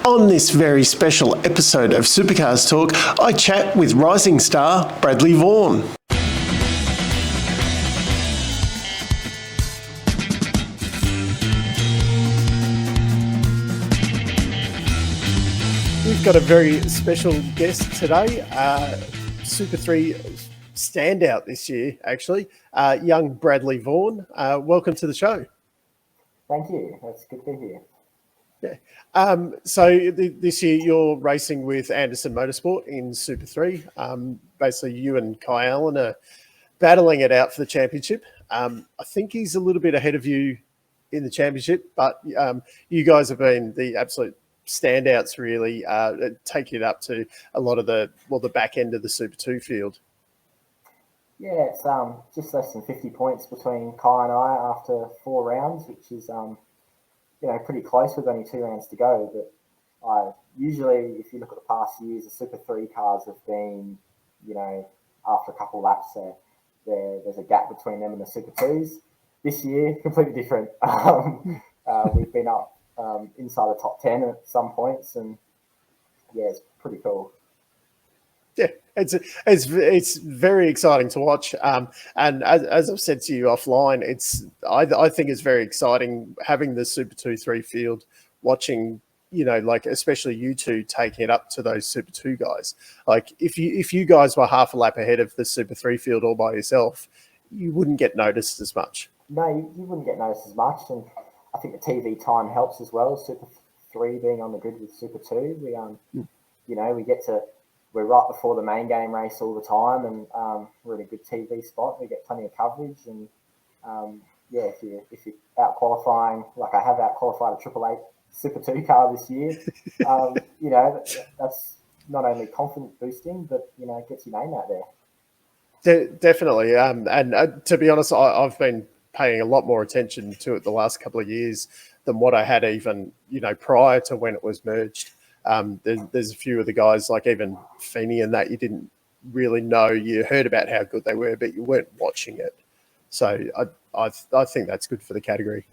On this very special episode of Supercars Talk, I chat with rising star Bradley Vaughan. We've got a very special guest today, Super 3 standout this year, actually, young Bradley Vaughan. Welcome to the show. Thank you. That's good to hear. Yeah. So this year you're racing with Anderson Motorsport in Super 3. Basically, you and Kai Allen are battling it out for the championship. I think he's a little bit ahead of you in the championship, but you guys have been the absolute standouts, really, taking it up to a lot of the back end of the Super 2 field. Yeah, it's just less than 50 points between Kai and I after 4 rounds, which is pretty close with only 2 rounds to go. But usually, if you look at the past years, the Super 3 cars have been, after a couple of laps, there's a gap between them and the Super 2s. This year, completely different. We've been up inside the top 10 at some points, and yeah, it's pretty cool. Yeah, it's very exciting to watch. And as I've said to you offline, I think it's very exciting having the Super 2-3 field, watching, especially you two taking it up to those Super 2 guys. Like if you guys were half a lap ahead of the Super 3 field all by yourself, you wouldn't get noticed as much. No, you wouldn't get noticed as much, and I think the TV time helps as well. Super 3 being on the grid with Super 2, we're right before the main game race all the time, and we're in a good TV spot. We get plenty of coverage, and if you're out qualifying, like I have out qualified a 888 Super 2 car this year, that's not only confidence boosting, but it gets your name out there. Definitely, and to be honest, I've been paying a lot more attention to it the last couple of years than what I had even prior to when it was merged. There's a few of the guys, like even Feeney and that, you didn't really know. You heard about how good they were, but you weren't watching it. So I think that's good for the category.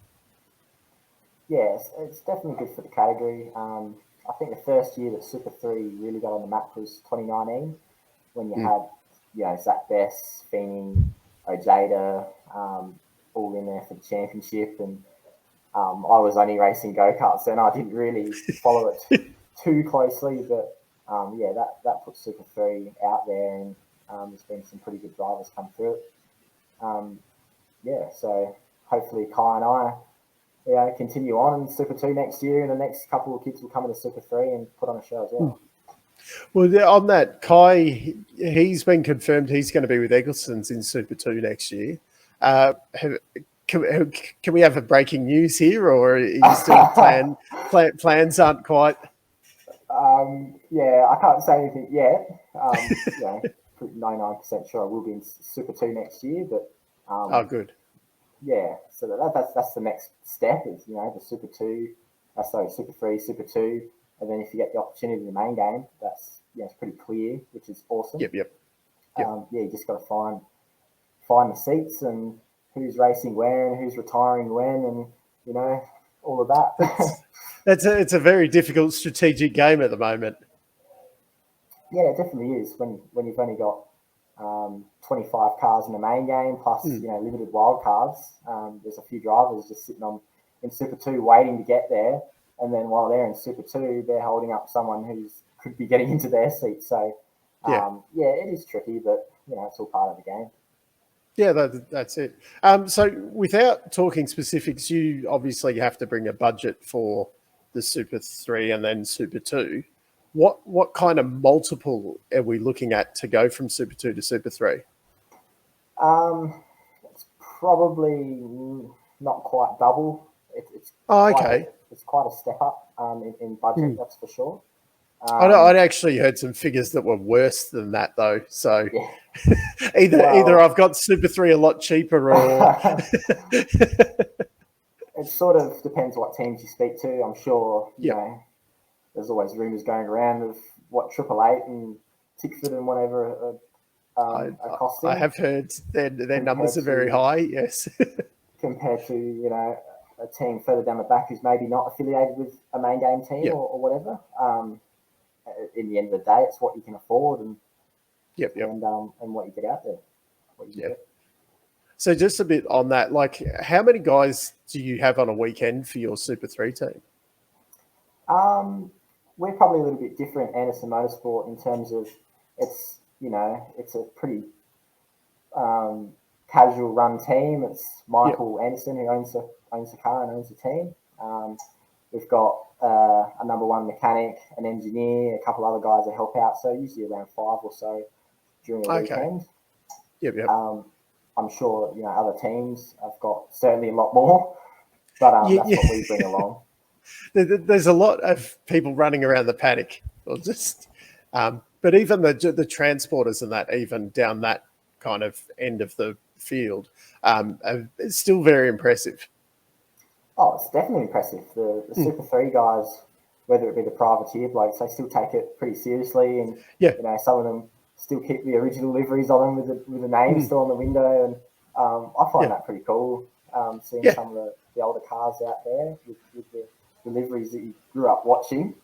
Yeah, it's definitely good for the category. I think the first year that Super 3 really got on the map was 2019, when you had Zach Bess, Feeney, Ojeda, all in there for the championship, and I was only racing go-karts then. I didn't really follow it too closely, but that puts Super 3 out there, and there's been some pretty good drivers come through it. So hopefully Kai and I continue on in Super 2 next year, and the next couple of kids will come into Super 3 and put on a show as well. Well, on that, Kai, he's been confirmed he's going to be with Eggleston's in Super 2 next year. Can we have a breaking news here, or are you still plans aren't quite? I can't say anything yet. 99% sure I will be in Super 2 next year, but good. Yeah, so that's the next step is the Super 2, Super 3, Super 2, and then if you get the opportunity in the main game, that's it's pretty clear, which is awesome. Yep. You just got to find the seats and who's racing where and who's retiring when, and all of that. It's a very difficult strategic game at the moment. Yeah, it definitely is when you've only got 25 cars in the main game plus limited wild cards. There's a few drivers just sitting in Super 2 waiting to get there, and then while they're in Super 2, they're holding up someone who could be getting into their seat. So it is tricky, but it's all part of the game. Yeah, that's it. So without talking specifics, you obviously have to bring a budget for the Super 3 and then Super 2. What kind of multiple are we looking at to go from Super 2 to Super 3? It's probably not quite double. It's quite a step up in budget, that's for sure. I'd actually heard some figures that were worse than that, though. So either I've got Super 3 a lot cheaper, or it sort of depends what teams you speak to. I'm sure there's always rumours going around of what 888 and Tickford and whatever are costing. I have heard their numbers are very high. Yes, compared to a team further down the back who's maybe not affiliated with a main game team or whatever. In the end of the day, it's what you can afford and what you get out there. What you get. So just a bit on that, like how many guys do you have on a weekend for your Super 3 team? We're probably a little bit different, Anderson Motorsport, in terms of it's a pretty casual run team. It's Michael Anderson who owns the car and owns the team. We've got a number one mechanic, an engineer, a couple other guys that help out. So usually around 5 or so during the weekend. I'm sure other teams have got certainly a lot more, but that's what we bring along. There's a lot of people running around the paddock, or just, but even the transporters and that, even down that kind of end of the field, it's still very impressive. Oh, it's definitely impressive. The Super 3 guys, whether it be the privateer blokes, they still take it pretty seriously, and some of them still keep the original liveries on them with the name still on the window, and I find that pretty cool. Seeing some of the older cars out there with the liveries that you grew up watching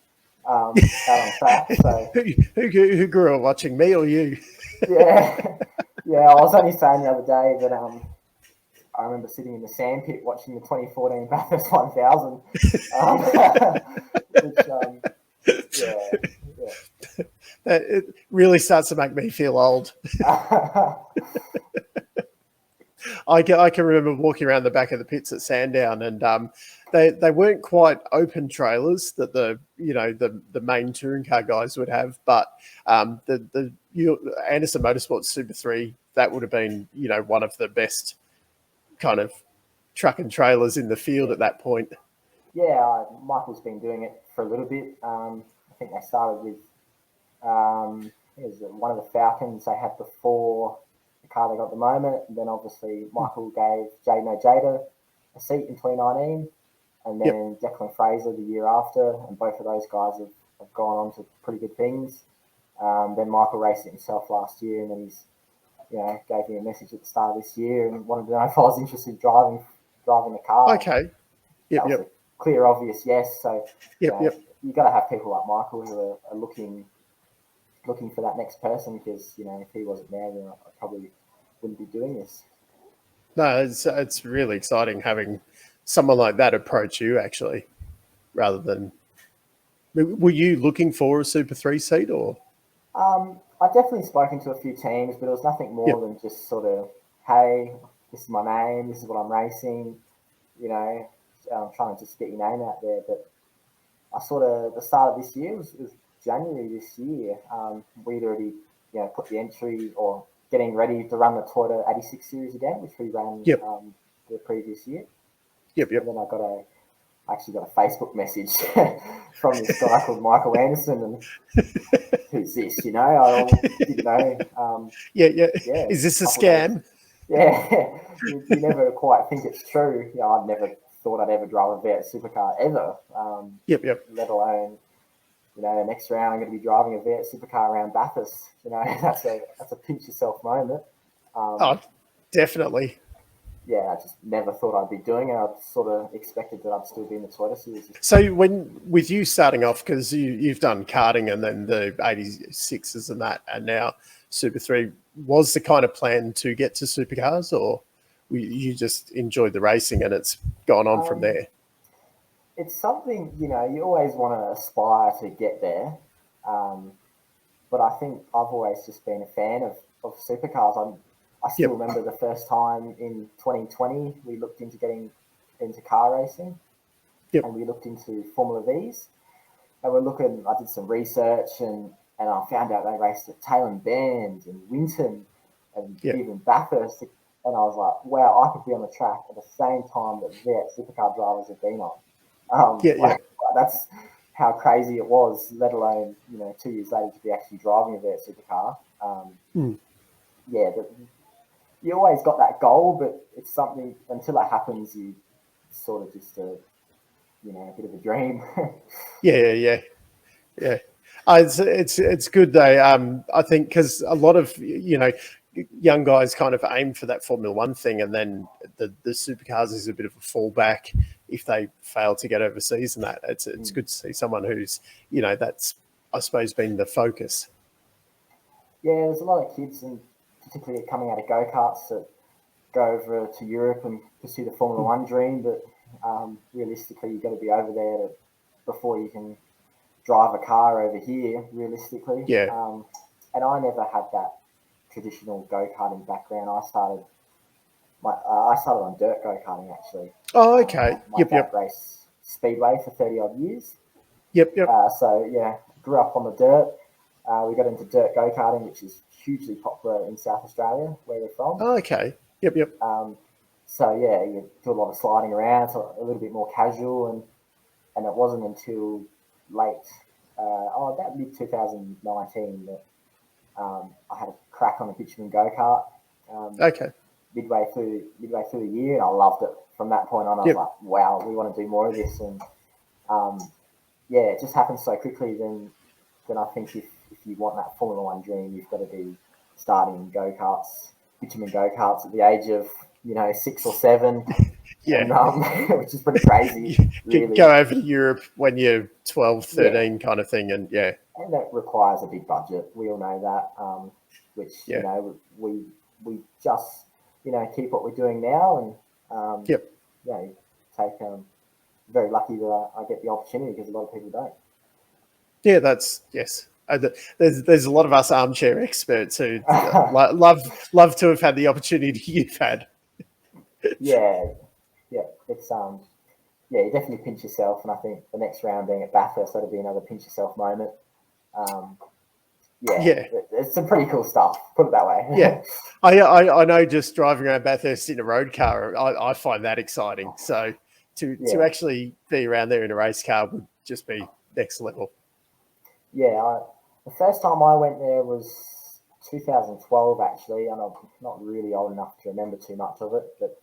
out on track. So who grew up watching, me or you? yeah. I was only saying the other day that I remember sitting in the sandpit watching the 2014 Bathurst 1000. It really starts to make me feel old. I can remember walking around the back of the pits at Sandown, and they weren't quite open trailers that the main touring car guys would have, but the Anderson Motorsport Super 3, that would have been one of the best kind of truck and trailers in the field at that point. Yeah, Michael's been doing it for a little bit. I think they started with one of the Falcons they had before the car they got at the moment, and then obviously Michael gave Jaden Ojeda a seat in 2019, and then Declan Fraser the year after, and both of those guys have gone on to pretty good things. Then Michael raced it himself last year, and then he's gave me a message at the start of this year and wanted to know if I was interested in driving the car. Okay. A clear, obvious yes. So you got to have people like Michael who are looking for that next person, because if he wasn't there, then I probably wouldn't be doing this. No, it's really exciting having someone like that approach you, actually, rather than. Were you looking for a Super 3 seat, or? I've definitely spoken to a few teams, but it was nothing more than just sort of, hey, this is my name, this is what I'm racing, trying to just get your name out there. But I sort of, the start of this year was January this year. We'd already, put the entry or getting ready to run the Toyota 86 series again, which we ran the previous year. And then I actually got a Facebook message from this guy called Michael Anderson, and who's this? I didn't know. Is this a scam? You never quite think it's true. I've never thought I'd ever drive a V8 supercar ever. Let alone, next round I'm going to be driving a V8 supercar around Bathurst. That's a pinch yourself moment. Definitely. I just never thought I'd be doing it. I sort of expected that I'd still be in the Toyota series. So with you starting off, because you've done karting and then the 86s and that, and now Super 3, was the kind of plan to get to supercars, or you just enjoyed the racing and it's gone on from there? It's something, you always want to aspire to get there. But I think I've always just been a fan of supercars. I still remember the first time in 2020 we looked into getting into car racing, and we looked into Formula Vs, and I did some research, and I found out they raced at Tailem Bend and Winton and even Bathurst, and I was like, wow, I could be on the track at the same time that V8 supercar drivers have been on. That's how crazy it was, let alone 2 years later to be actually driving a V8 supercar. You always got that goal, but it's something, until it happens, you sort of just a bit of a dream. It's good though. I think because a lot of young guys kind of aim for that Formula One thing, and then the supercars is a bit of a fallback if they fail to get overseas. And that it's good to see someone who's, that's, I suppose, been the focus. Yeah, there's a lot of kids, and particularly coming out of go-karts, that go over to Europe and pursue the Formula One dream. But realistically, you've got to be over there before you can drive a car over here, realistically. Yeah. And I never had that traditional go-karting background. I started on dirt go-karting, actually. Oh, okay. My dad raced speedway for 30 odd years. Yep. So yeah, grew up on the dirt. We got into dirt go-karting, which is hugely popular in South Australia, where we're from. Oh, okay. Yep. So yeah, you do a lot of sliding around. It's a little bit more casual, and it wasn't until late, about mid 2019 that I had a crack on a bitumen go-kart. Okay. Midway through the year, and I loved it. From that point on, I was like, wow, we want to do more of this. And it just happened so quickly. Then I think if you want that Formula One dream, you've got to be starting go-karts, bitumen go-karts at the age of 6 or 7. Yeah. And, which is pretty crazy. Really. Go over to Europe when you're 12, 13 kind of thing. And yeah. And that requires a big budget. We all know that, which, we just, keep what we're doing now. And, take, very lucky that I get the opportunity, because a lot of people don't. Yeah, yes. There's a lot of us armchair experts who love to have had the opportunity you've had. Yeah. It's you definitely pinch yourself, and I think the next round being at Bathurst, that'll be another pinch yourself moment. It's some pretty cool stuff. Put it that way. Yeah, I know. Just driving around Bathurst in a road car, I find that exciting. So to actually be around there in a race car would just be next level. Yeah, the first time I went there was 2012, actually, and I'm not really old enough to remember too much of it. But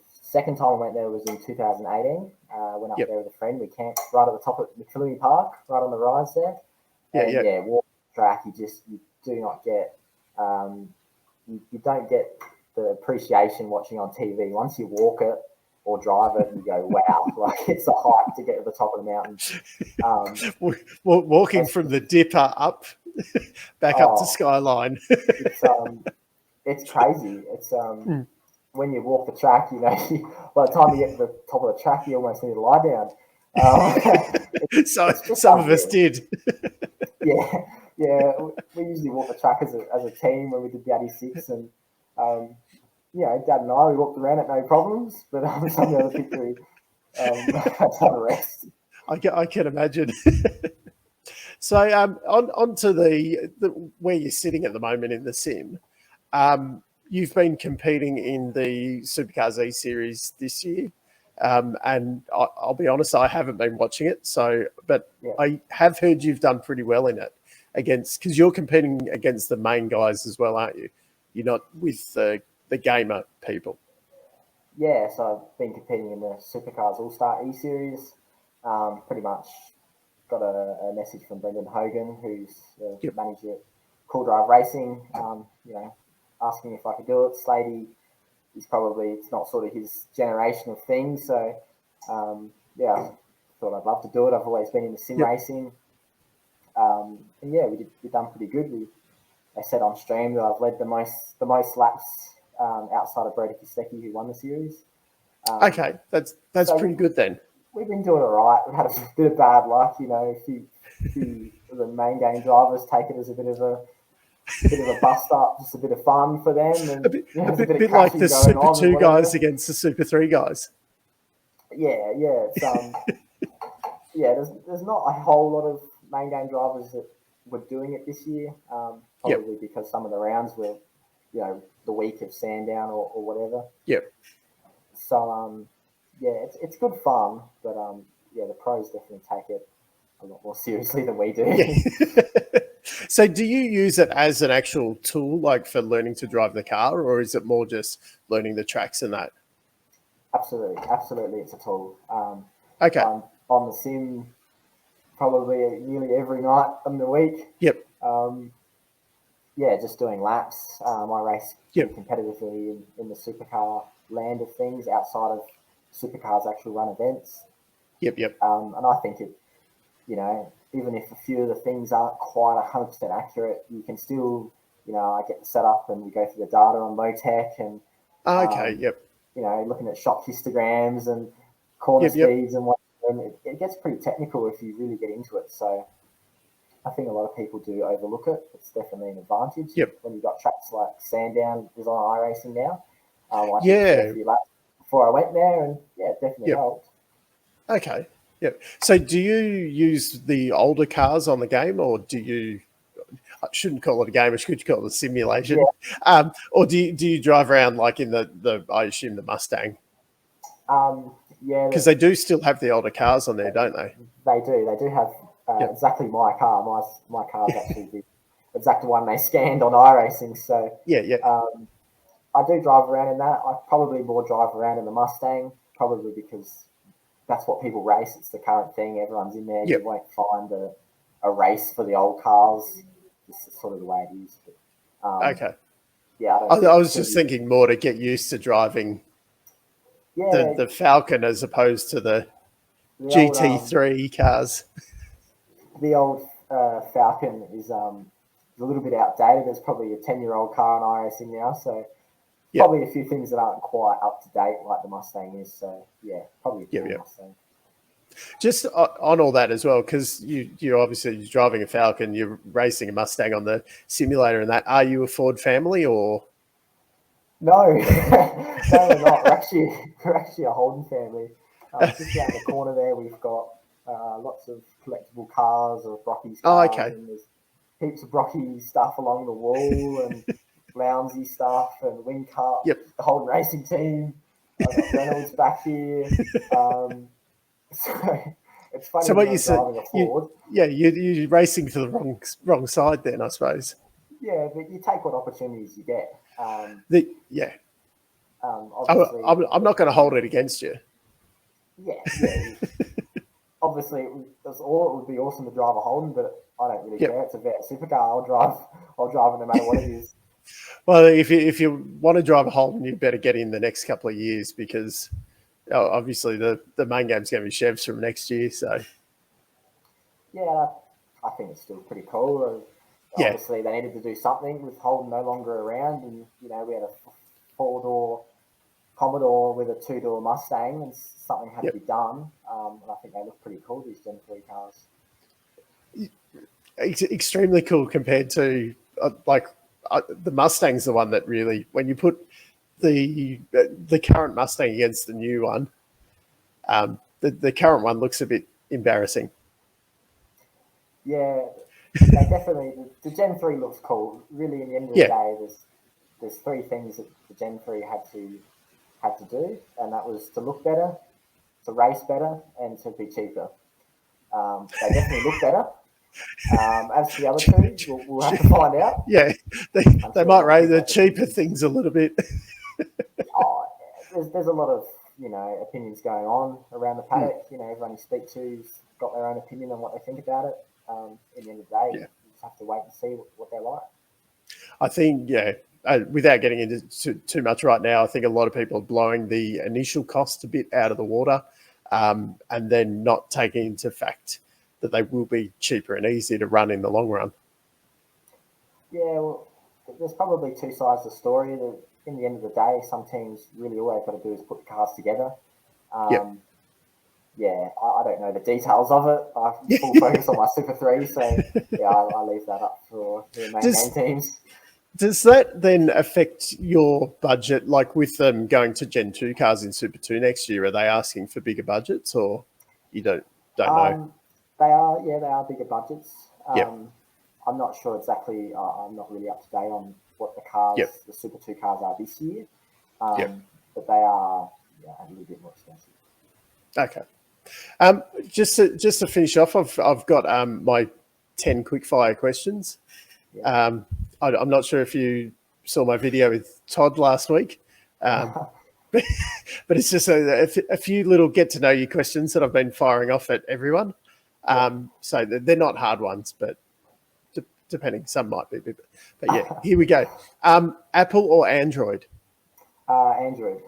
second time I went there was in 2018. Went up there with a friend. We camped right at the top of McPhillamy Park, right on the rise there. Walk the track. You do not get you don't get the appreciation watching on TV. Once you walk it or drive it, you go, wow, like it's a hike to get to the top of the mountain. Walking from the dipper up, back up to Skyline. It's crazy. It's when you walk the track, by the time you get to the top of the track, you almost need to lie down. So some of us did. Yeah. We usually walk the track as a team when we did the 86, and Dad and I, we walked around it no problems, but some of the other people had to rest. I can imagine. So on to the where you're sitting at the moment in the sim. You've been competing in the Supercars E Series this year, and I'll be honest, I haven't been watching it. But I have heard you've done pretty well in it because you're competing against the main guys as well, aren't you? You're not with the gamer people. Yeah, so I've been competing in the Supercars All-Star E-Series. Pretty much got a message from Brendan Hogan, who's the manager at Cool Drive Racing, asking if I could do it. Slady, it's not sort of his generation of things. So, I thought I'd love to do it. I've always been into sim racing. We've done pretty good. They said on stream that I've led the most laps outside of Brody Kostecki, who won the series. Okay, that's pretty good then. We've been doing all right. We've had a bit of bad luck, a few of the main game drivers take it as a bit of a bust up, just a bit of fun for them, and a bit like the Super 2 guys against the Super 3 guys. Yeah. It's, there's not a whole lot of main game drivers that were doing it this year, probably because some of the rounds were, the week of Sandown or whatever. Yep. So, it's good fun, but the pros definitely take it a lot more seriously than we do. Yeah. So do you use it as an actual tool, like for learning to drive the car, or is it more just learning the tracks and that? Absolutely, it's a tool. Okay. I'm on the sim probably nearly every night in the week. Yep. yeah, just doing laps. I race Yep. pretty competitively in the supercar land of things outside of supercars actual run events. Yep. And I think even if a few of the things aren't quite 100% accurate, you can still, I get the setup and we go through the data on low tech and, Okay. Yep. looking at shop histograms and corner Yep. speeds and what. And it gets pretty technical if you really get into it. So I think a lot of people do overlook it. It's definitely an advantage. Yep. When you've got tracks like Sandown is on iRacing now. I did Yeah. a few laps before I went there, and yeah, it definitely Yep. helped. Okay. Yep. So do you use the older cars on the game, or do you? I shouldn't call it a game. I should call it a simulation. Yeah. Or do you drive around like in the I assume the Mustang? Yeah, Because they do still have the older cars on there, don't they? They do. They do have exactly my car. My car is actually the exact one they scanned on iRacing. So Yeah. I do drive around in that. I probably more drive around in the Mustang, probably because that's what people race. It's the current thing. Everyone's in there. Yep. You won't find a race for the old cars. This is sort of the way it is. But, Okay. Yeah, I was just thinking more to get used to driving the Falcon as opposed to the GT3 cars. The old Falcon is a little bit outdated. There's probably a 10-year-old car on iRacing now, so probably a few things that aren't quite up to date like the Mustang is. So yeah, probably a cool Mustang. Just on all that as well, because you're obviously driving a Falcon, you're racing a Mustang on the simulator and that. Are you a Ford family or? No, no, we're not. We're actually a Holden family. Just around the corner there, we've got lots of collectible cars of Brocky's cars. Oh, okay. And there's heaps of Brocky stuff along the wall and Lounsey stuff and Wing Cup. Yep. The Holden racing team. I've got Reynolds back here. So it's funny. So what you said, you're racing for the wrong side then, I suppose. Yeah, but you take what opportunities you get. Yeah. Obviously, I'm not going to hold it against you. Yeah. Obviously, it would be awesome to drive a Holden, but I don't really care. It's a Vet supercar. I'll drive it no matter what it is. Well, if you want to drive a Holden, you better get in the next couple of years because obviously the main game's going to be Chevs from next year. So yeah, I think it's still pretty cool. Obviously, they needed to do something with Holden no longer around, and we had a 4-door Commodore with a 2-door Mustang, and something had to be done. And I think they look pretty cool, these Gen 3 cars. Extremely cool compared to the Mustang's the one that really, when you put the current Mustang against the new one, the current one looks a bit embarrassing. Yeah, they definitely. The Gen 3 looks cool. Really, in the end of the day, there's 3 things that the Gen 3 had to do, and that was to look better, to race better, and to be cheaper. They definitely look better. As for the other 2, we'll have to find out. Yeah, they might raise the cheaper things a little bit. There's a lot of opinions going on around the paddock. Everyone you speak to's got their own opinion on what they think about it. In the end of the day, you just have to wait and see what they're like. I think, without getting into too much right now, I think a lot of people are blowing the initial cost a bit out of the water, and then not taking into fact that they will be cheaper and easier to run in the long run. Yeah, well, there's probably 2 sides of the story. That in the end of the day, some teams really all they've got to do is put the cars together. Yeah, I don't know the details of it. I full focus on my Super 3, so I leave that up for the main game teams. Does that then affect your budget, like with them going to Gen 2 cars in Super 2 next year? Are they asking for bigger budgets, or you don't know? They are bigger budgets. I'm not sure exactly. I'm not really up to date on what the cars, the Super 2 cars are this year. But they are a little bit more expensive. Okay. Just to finish off, I've got my 10 quickfire questions. I'm not sure if you saw my video with Todd last week, but it's just a few little get to know you questions that I've been firing off at everyone. So they're not hard ones, but depending. Some might be, but yeah, here we go. Apple or Android? Android.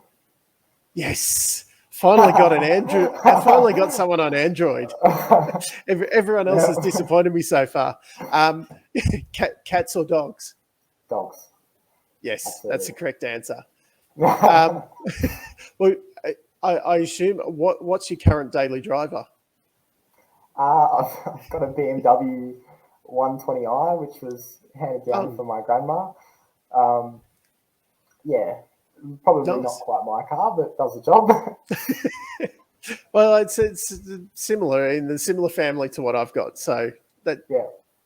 Yes. Finally got an Android. I finally got someone on Android. Everyone else has disappointed me so far. Cats or dogs? Dogs. Yes, Absolutely. that's the correct answer. Well, I assume what's your current daily driver? I've got a BMW 120i, which was handed down from my grandma. Yeah, probably not quite my car, but does the job. Well, it's similar in the similar family to what I've got, so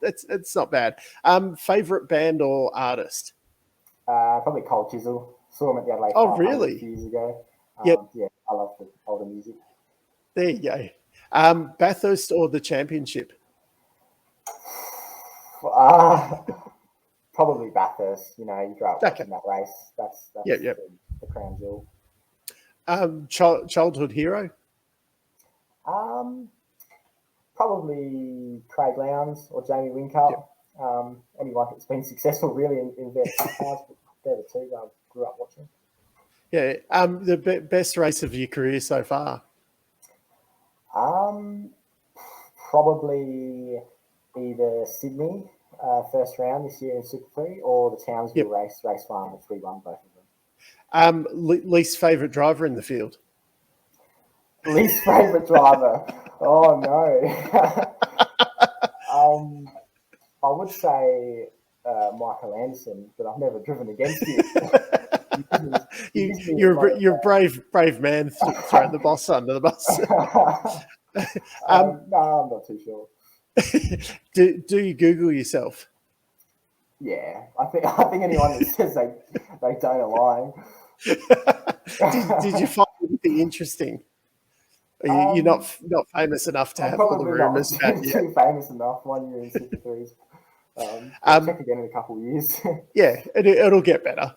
it's not bad. Favorite band or artist? Probably Cold Chisel. Saw him at the Adelaide Oh, 500 really? a few years ago. Yeah, I love the older music. There you go. Bathurst or the Championship? Probably Bathurst. You grew up watching that race. That's the crown jewel. Childhood hero? Probably Craig Lowndes or Jamie Whincup. Anyone that's been successful really in their cars, but they're the two I grew up watching. Yeah. The best race of your career so far? Probably either Sydney first round this year in Super 3 or the Townsville race 1, which we won both of them. Least favourite driver in the field? Least favourite driver? Oh, no. I would say Michael Anderson, but I've never driven against him. You're a brave man throwing the boss under the bus. No, I'm not too sure. Do you Google yourself? Yeah, I think anyone that says they don't are lying. Did you find anything interesting? You're not famous enough to have all the rumours about you. Too famous enough. 1 year in Super 3s. I'll check again in a couple of years. Yeah, it'll get better.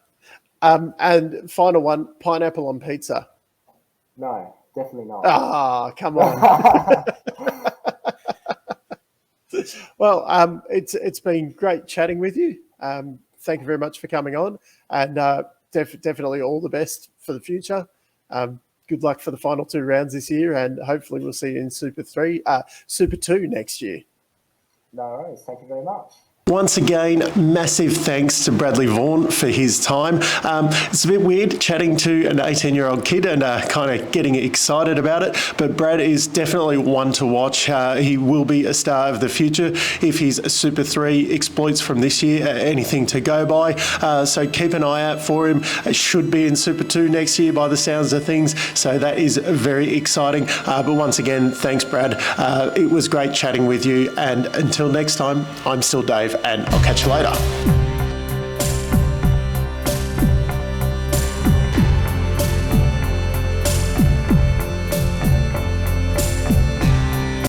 And final one, pineapple on pizza? No, definitely not. Ah, come on. Well, it's been great chatting with you. Thank you very much for coming on, and definitely all the best for the future. Good luck for the final 2 rounds this year, and hopefully we'll see you in Super 2 next year. No worries. Thank you very much. Once again, massive thanks to Bradley Vaughan for his time. It's a bit weird chatting to an 18-year-old kid and kind of getting excited about it, but Brad is definitely one to watch. He will be a star of the future if his Super 3 exploits from this year are anything to go by. So keep an eye out for him. It should be in Super 2 next year by the sounds of things, so that is very exciting. But once again, thanks, Brad. It was great chatting with you, and until next time, I'm still Dave, and I'll catch you later.